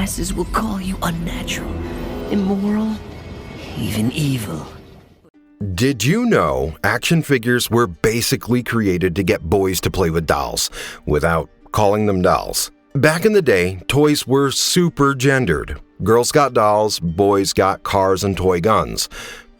masses will call you unnatural, immoral, even evil. Did you know action figures were basically created to get boys to play with dolls, without calling them dolls? Back in the day, toys were super gendered. Girls got dolls, boys got cars and toy guns.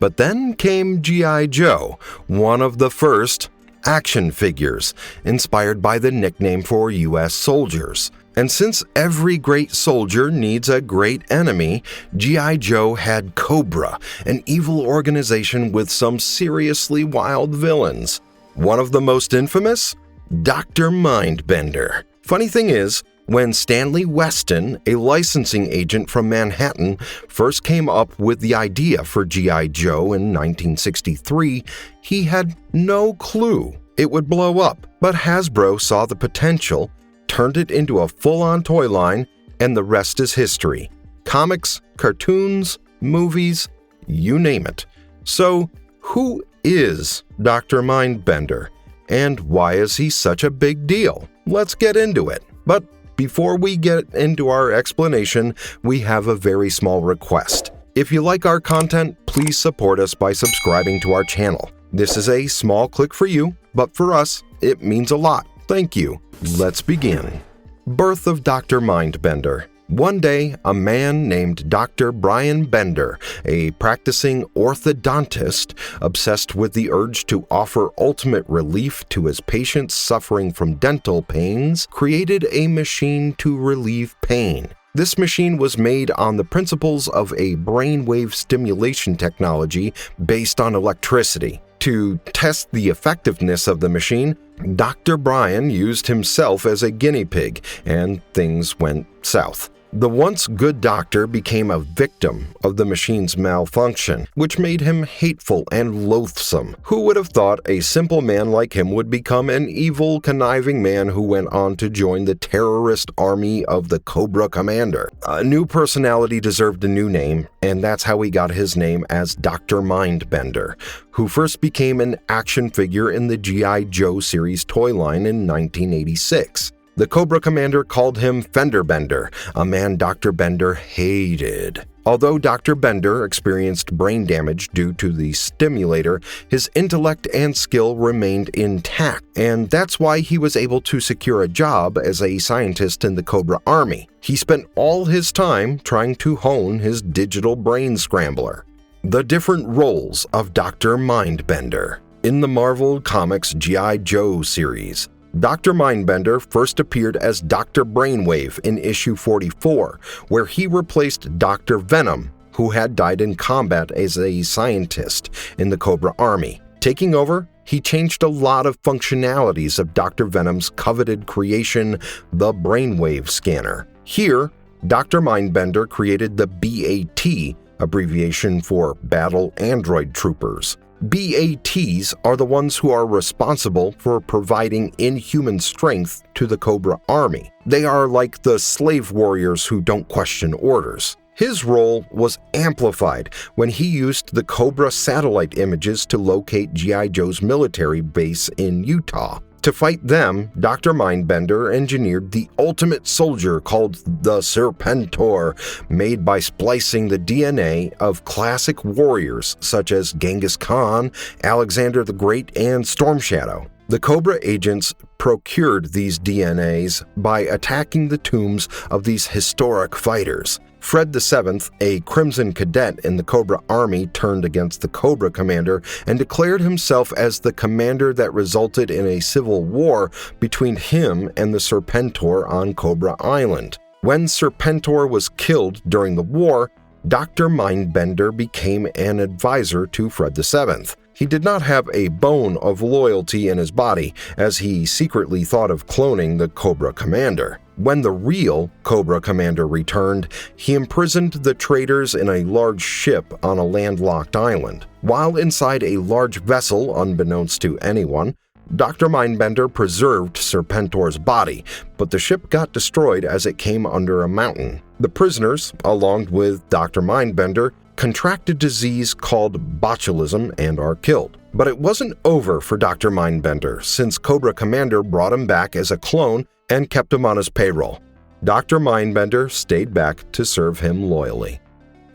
But then came G.I. Joe, one of the first action figures, inspired by the nickname for U.S. soldiers. And since every great soldier needs a great enemy, G.I. Joe had Cobra, an evil organization with some seriously wild villains. One of the most infamous? Dr. Mindbender. Funny thing is, when Stanley Weston, a licensing agent from Manhattan, first came up with the idea for G.I. Joe in 1963, he had no clue it would blow up. But Hasbro saw the potential, turned it into a full-on toy line, and the rest is history. Comics, cartoons, movies, you name it. So, who is Dr. Mindbender? And why is he such a big deal? Let's get into it. But before we get into our explanation, we have a very small request. If you like our content, please support us by subscribing to our channel. This is a small click for you, but for us, it means a lot. Thank you. Let's begin. Birth of Dr. Mindbender. One day, a man named Dr. Brian Bender, a practicing orthodontist obsessed with the urge to offer ultimate relief to his patients suffering from dental pains, created a machine to relieve pain. This machine was made on the principles of a brainwave stimulation technology based on electricity. To test the effectiveness of the machine, Dr. Brian used himself as a guinea pig, and things went south. The once good doctor became a victim of the machine's malfunction, which made him hateful and loathsome. Who would have thought a simple man like him would become an evil, conniving man who went on to join the terrorist army of the Cobra Commander? A new personality deserved a new name, and that's how he got his name as Dr. Mindbender, who first became an action figure in the G.I. Joe series toy line in 1986. The Cobra Commander called him Fenderbender, a man Dr. Bender hated. Although Dr. Bender experienced brain damage due to the stimulator, his intellect and skill remained intact, and that's why he was able to secure a job as a scientist in the Cobra Army. He spent all his time trying to hone his digital brain scrambler. The different roles of Dr. Mindbender. In the Marvel Comics G.I. Joe series, Dr. Mindbender first appeared as Dr. Brainwave in issue 44, where he replaced Dr. Venom, who had died in combat as a scientist in the Cobra Army. Taking over, he changed a lot of functionalities of Dr. Venom's coveted creation, the Brainwave Scanner. Here, Dr. Mindbender created the BAT, abbreviation for Battle Android Troopers. BATs are the ones who are responsible for providing inhuman strength to the Cobra Army. They are like the slave warriors who don't question orders. His role was amplified when he used the Cobra satellite images to locate G.I. Joe's military base in Utah. To fight them, Dr. Mindbender engineered the ultimate soldier called the Serpentor, made by splicing the DNA of classic warriors such as Genghis Khan, Alexander the Great, and Storm Shadow. The Cobra agents procured these DNAs by attacking the tombs of these historic fighters. Fred VII, a Crimson Cadet in the Cobra Army, turned against the Cobra Commander and declared himself as the commander that resulted in a civil war between him and the Serpentor on Cobra Island. When Serpentor was killed during the war, Dr. Mindbender became an advisor to Fred VII. He did not have a bone of loyalty in his body, as he secretly thought of cloning the Cobra Commander. When the real Cobra Commander returned, he imprisoned the traitors in a large ship on a landlocked island. While inside a large vessel, unbeknownst to anyone, Dr. Mindbender preserved Serpentor's body, but the ship got destroyed as it came under a mountain. The prisoners, along with Dr. Mindbender, contract a disease called botulism and are killed. But it wasn't over for Dr. Mindbender, since Cobra Commander brought him back as a clone and kept him on his payroll. Dr. Mindbender stayed back to serve him loyally.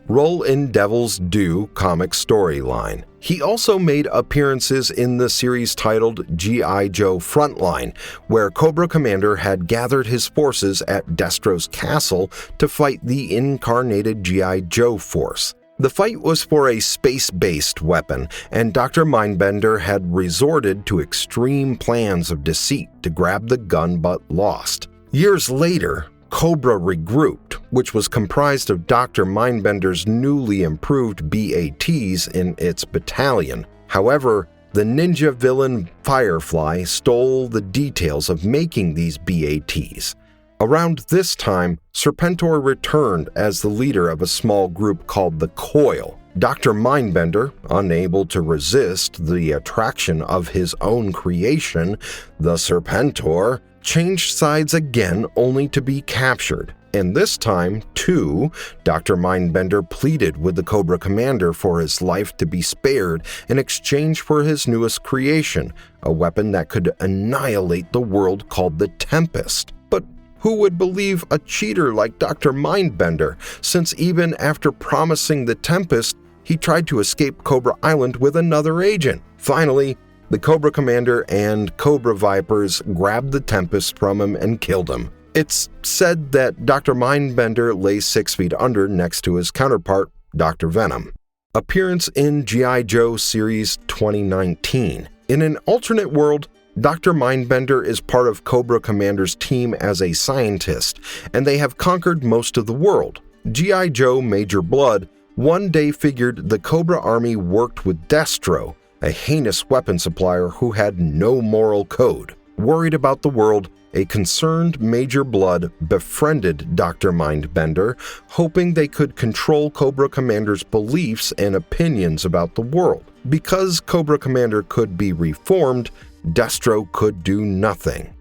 Role in Devil's Due comic storyline. He also made appearances in the series titled G.I. Joe Frontline, where Cobra Commander had gathered his forces at Destro's castle to fight the incarnated G.I. Joe force. The fight was for a space-based weapon, and Dr. Mindbender had resorted to extreme plans of deceit to grab the gun but lost. Years later, Cobra regrouped, which was comprised of Dr. Mindbender's newly improved BATs in its battalion. However, the ninja villain Firefly stole the details of making these BATs. Around this time, Serpentor returned as the leader of a small group called the Coil. Dr. Mindbender, unable to resist the attraction of his own creation, the Serpentor, changed sides again only to be captured. And this time, too, Dr. Mindbender pleaded with the Cobra Commander for his life to be spared in exchange for his newest creation, a weapon that could annihilate the world called the Tempest. But who would believe a cheater like Dr. Mindbender, since even after promising the Tempest, he tried to escape Cobra Island with another agent? Finally, the Cobra Commander and Cobra Vipers grabbed the Tempest from him and killed him. It's said that Dr. Mindbender lay 6 feet under next to his counterpart, Dr. Venom. Appearance in G.I. Joe Series 2019. In an alternate world, Dr. Mindbender is part of Cobra Commander's team as a scientist, and they have conquered most of the world. G.I. Joe Major Blood one day figured the Cobra Army worked with Destro, a heinous weapon supplier who had no moral code. Worried about the world, a concerned Major Blood befriended Dr. Mindbender, hoping they could control Cobra Commander's beliefs and opinions about the world. Because Cobra Commander could be reformed, Destro could do nothing.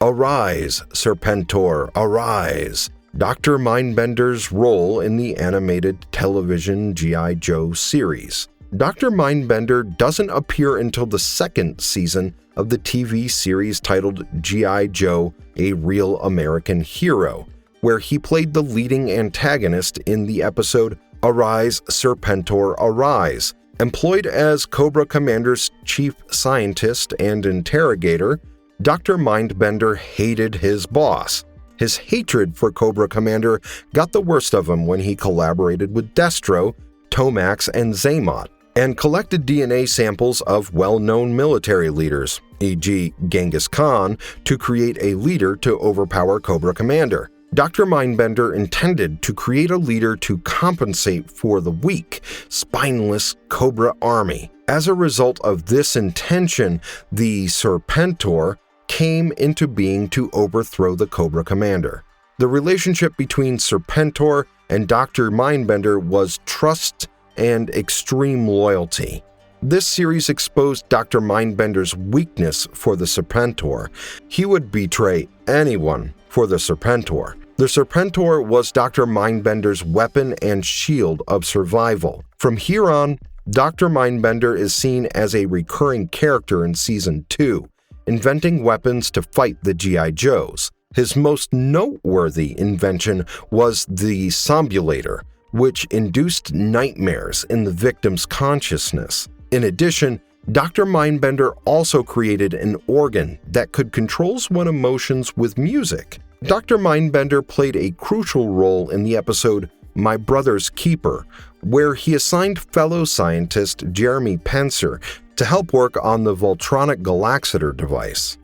Arise, Serpentor, arise! Dr. Mindbender's role in the animated television G.I. Joe series. Dr. Mindbender doesn't appear until the second season of the TV series titled G.I. Joe: A Real American Hero, where he played the leading antagonist in the episode Arise, Serpentor, Arise. Employed as Cobra Commander's chief scientist and interrogator, Dr. Mindbender hated his boss. His hatred for Cobra Commander got the worst of him when he collaborated with Destro, Tomax, and Zaymot, and collected DNA samples of well-known military leaders, e.g. Genghis Khan, to create a leader to overpower Cobra Commander. Dr. Mindbender intended to create a leader to compensate for the weak, spineless Cobra army. As a result of this intention, the Serpentor came into being to overthrow the Cobra Commander. The relationship between Serpentor and Dr. Mindbender was trust and extreme loyalty. This series exposed Dr. Mindbender's weakness for the Serpentor. He would betray anyone for the Serpentor. The Serpentor was Dr. Mindbender's weapon and shield of survival. From here on, Dr. Mindbender is seen as a recurring character in Season 2, inventing weapons to fight the G.I. Joes. His most noteworthy invention was the Sombulator, which induced nightmares in the victim's consciousness. In addition, Dr. Mindbender also created an organ that could control one's emotions with music. Dr. Mindbender played a crucial role in the episode My Brother's Keeper, where he assigned fellow scientist Jeremy Penser to help work on the Voltronic Galaxiter device.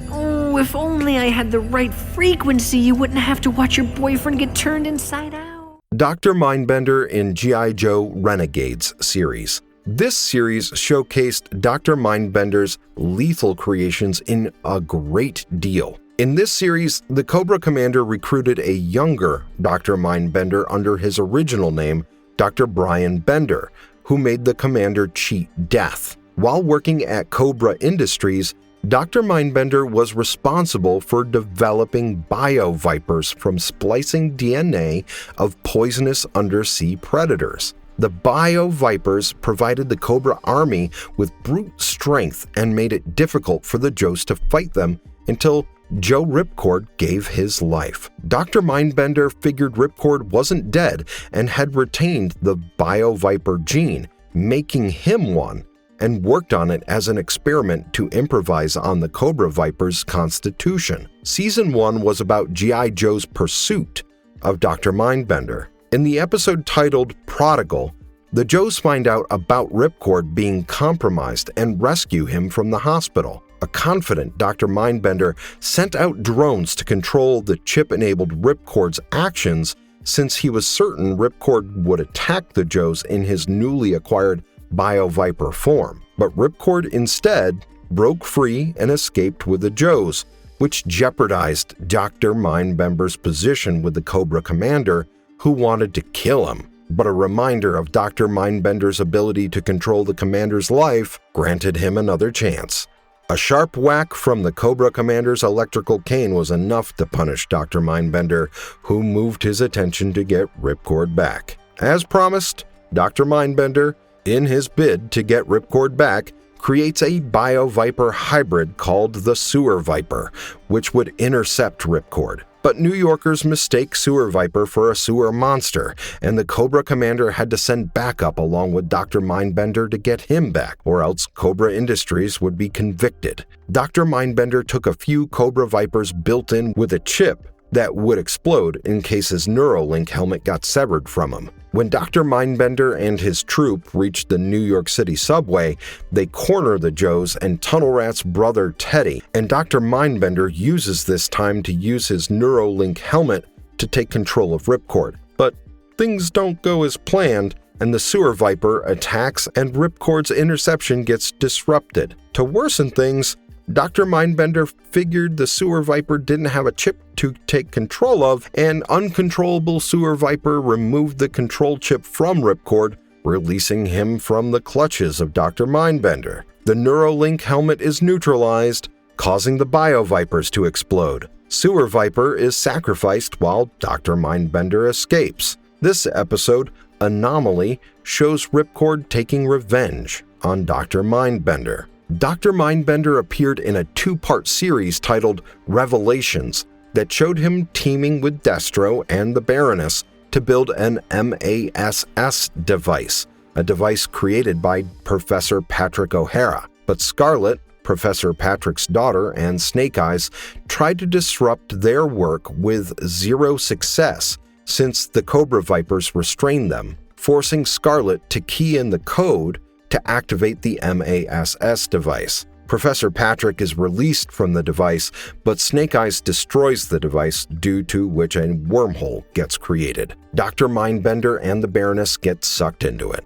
Oh, if only I had the right frequency, you wouldn't have to watch your boyfriend get turned inside out. Dr. Mindbender in G.I. Joe Renegades series. This series showcased Dr. Mindbender's lethal creations in a great deal. In this series, the Cobra Commander recruited a younger Dr. Mindbender under his original name, Dr. Brian Bender, who made the Commander cheat death. While working at Cobra Industries, Dr. Mindbender was responsible for developing bio-vipers from splicing DNA of poisonous undersea predators. The bio-vipers provided the Cobra Army with brute strength and made it difficult for the Joes to fight them until Joe Ripcord gave his life. Dr. Mindbender figured Ripcord wasn't dead and had retained the BioViper gene, making him one, and worked on it as an experiment to improvise on the Cobra Viper's constitution. Season 1 was about G.I. Joe's pursuit of Dr. Mindbender. In the episode titled Prodigal, the Joes find out about Ripcord being compromised and rescue him from the hospital. A confident Dr. Mindbender sent out drones to control the chip-enabled Ripcord's actions, since he was certain Ripcord would attack the Joes in his newly acquired BioViper form. But Ripcord instead broke free and escaped with the Joes, which jeopardized Dr. Mindbender's position with the Cobra commander, who wanted to kill him. But a reminder of Dr. Mindbender's ability to control the commander's life granted him another chance. A sharp whack from the Cobra commander's electrical cane was enough to punish Dr. Mindbender, who moved his attention to get Ripcord back. As promised, Dr. Mindbender, in his bid to get Ripcord back, creates a BioViper hybrid called the Sewer Viper, which would intercept Ripcord. But New Yorkers mistake Sewer Viper for a sewer monster, and the Cobra commander had to send backup along with Dr. Mindbender to get him back, or else Cobra Industries would be convicted. Dr. Mindbender took a few Cobra Vipers built in with a chip that would explode in case his Neuralink helmet got severed from him. When Dr. Mindbender and his troop reach the New York City subway, they corner the Joes and Tunnel Rat's brother Teddy, and Dr. Mindbender uses this time to use his Neuralink helmet to take control of Ripcord. But things don't go as planned, and the Sewer Viper attacks and Ripcord's interception gets disrupted. To worsen things, Dr. Mindbender figured the Sewer Viper didn't have a chip to take control of, and uncontrollable Sewer Viper removed the control chip from Ripcord, releasing him from the clutches of Dr. Mindbender. The Neuralink helmet is neutralized, causing the BioVipers to explode. Sewer Viper is sacrificed while Dr. Mindbender escapes. This episode, Anomaly, shows Ripcord taking revenge on Dr. Mindbender. Dr. Mindbender appeared in a two-part series titled Revelations that showed him teaming with Destro and the Baroness to build an MASS device, a device created by Professor Patrick O'Hara. But Scarlet, Professor Patrick's daughter, and Snake Eyes tried to disrupt their work with zero success, since the Cobra Vipers restrained them, forcing Scarlet to key in the code to activate the MASS device. Professor Patrick is released from the device, but Snake Eyes destroys the device, due to which a wormhole gets created. Dr. Mindbender and the Baroness get sucked into it.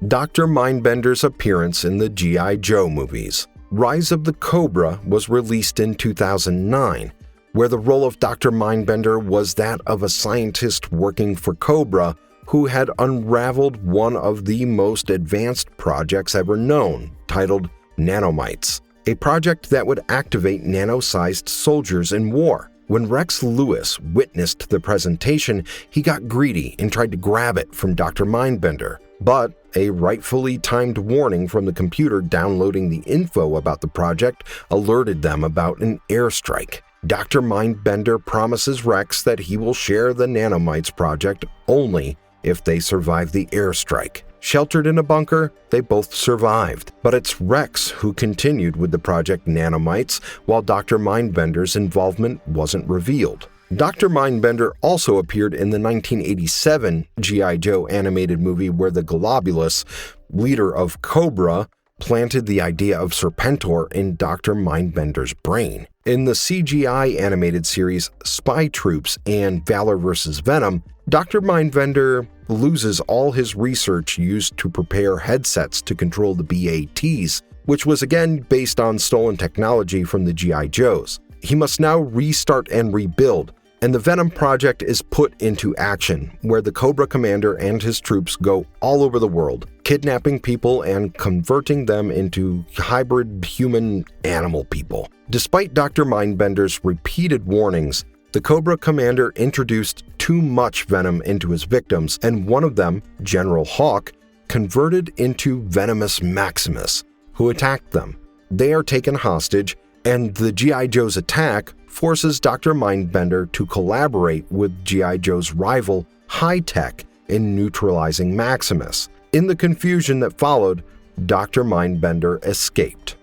Dr. Mindbender's appearance in the G.I. Joe movies. Rise of the Cobra was released in 2009, where the role of Dr. Mindbender was that of a scientist working for Cobra who had unraveled one of the most advanced projects ever known, titled Nanomites, a project that would activate nano-sized soldiers in war. When Rex Lewis witnessed the presentation, he got greedy and tried to grab it from Dr. Mindbender. But a rightfully timed warning from the computer downloading the info about the project alerted them about an airstrike. Dr. Mindbender promises Rex that he will share the Nanomites project only if they survive the airstrike. Sheltered in a bunker, they both survived, but it's Rex who continued with the project Nanomites, while Dr. Mindbender's involvement wasn't revealed. Dr. Mindbender also appeared in the 1987 G.I. Joe animated movie where the Globulus, leader of Cobra, planted the idea of Serpentor in Dr. Mindbender's brain. In the CGI animated series Spy Troops and Valor vs. Venom, Dr. Mindbender loses all his research used to prepare headsets to control the BATs, which was again based on stolen technology from the G.I. Joes. He must now restart and rebuild, and the Venom project is put into action, where the Cobra commander and his troops go all over the world, kidnapping people and converting them into hybrid human-animal people. Despite Dr. Mindbender's repeated warnings, the Cobra commander introduced too much venom into his victims, and one of them, General Hawk, converted into Venomous Maximus, who attacked them. They are taken hostage, and the G.I. Joe's attack forces Dr. Mindbender to collaborate with G.I. Joe's rival, High-Tech, in neutralizing Maximus. In the confusion that followed, Dr. Mindbender escaped.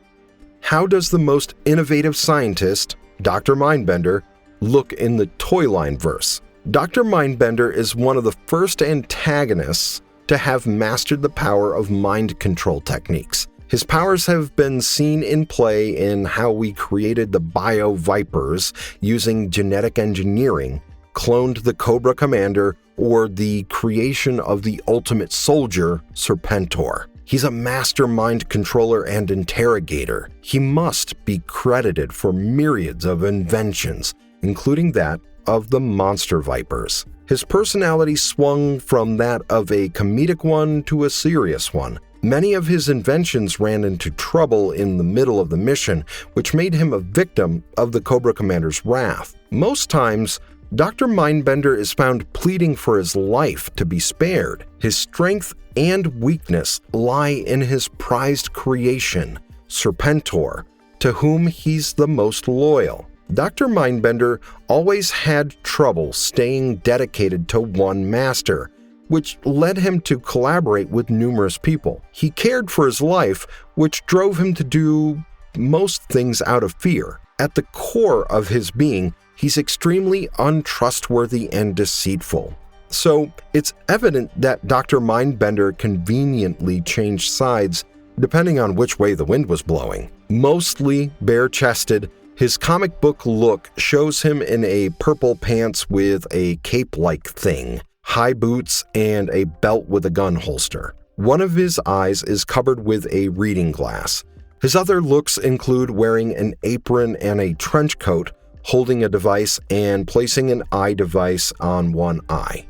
How does the most innovative scientist, Dr. Mindbender, look in the Toyline verse? Dr. Mindbender is one of the first antagonists to have mastered the power of mind control techniques. His powers have been seen in play in how we created the Bio-Vipers using genetic engineering, cloned the Cobra commander, or the creation of the ultimate soldier, Serpentor. He's a master mind controller and interrogator. He must be credited for myriads of inventions, including that of the Monster Vipers. His personality swung from that of a comedic one to a serious one. Many of his inventions ran into trouble in the middle of the mission, which made him a victim of the Cobra Commander's wrath. Most times, Dr. Mindbender is found pleading for his life to be spared. His strength and weakness lie in his prized creation, Serpentor, to whom he's the most loyal. Dr. Mindbender always had trouble staying dedicated to one master, which led him to collaborate with numerous people. He cared for his life, which drove him to do most things out of fear. At the core of his being, he's extremely untrustworthy and deceitful. So it's evident that Dr. Mindbender conveniently changed sides depending on which way the wind was blowing. Mostly bare-chested, his comic book look shows him in a purple pants with a cape-like thing, high boots, and a belt with a gun holster. One of his eyes is covered with a reading glass. His other looks include wearing an apron and a trench coat, holding a device, and placing an eye device on one eye.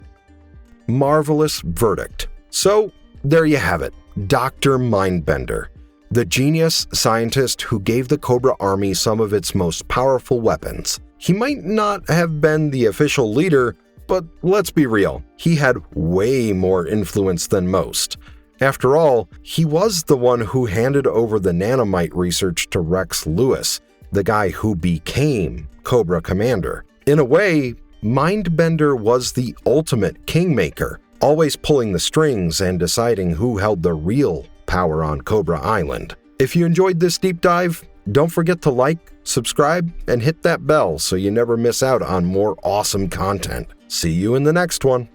Marvelous verdict. So, there you have it, Dr. Mindbender, the genius scientist who gave the Cobra Army some of its most powerful weapons. He might not have been the official leader, but let's be real, he had way more influence than most. After all, he was the one who handed over the nanomite research to Rex Lewis, the guy who became Cobra Commander. In a way, Mindbender was the ultimate kingmaker, always pulling the strings and deciding who held the real power on Cobra Island. If you enjoyed this deep dive, don't forget to like, subscribe, and hit that bell so you never miss out on more awesome content. See you in the next one.